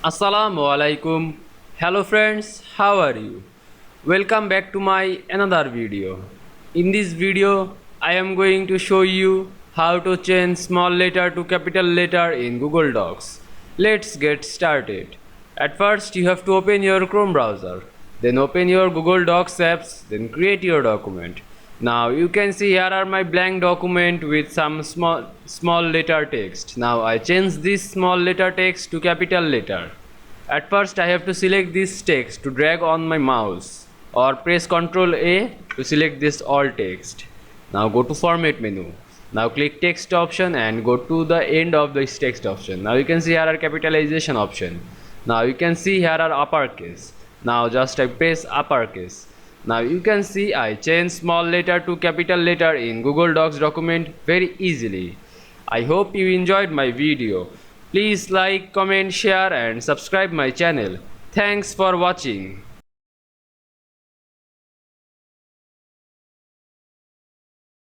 Assalamu Walaikum. Hello friends, how are you? Welcome back to my another video. In this video, I am going to show you how to change small letter to capital letter in Google Docs. Let's get started. At first, you have to open your Chrome browser. Then open your Google Docs apps, then create your document. Now you can see here are my blank document with some small letter text. Now I change this small letter text to capital letter. At first I have to select this text to drag on my mouse or press Ctrl A to select this all text. Now go to format menu. Now click text option and go to the end of this text option. Now you can see here are capitalization option. Now you can see here are uppercase. Now just I press uppercase. Now you can see I change small letter to capital letter in Google Docs document very easily. I hope you enjoyed my video. Please like, comment, share and subscribe my channel. Thanks for watching.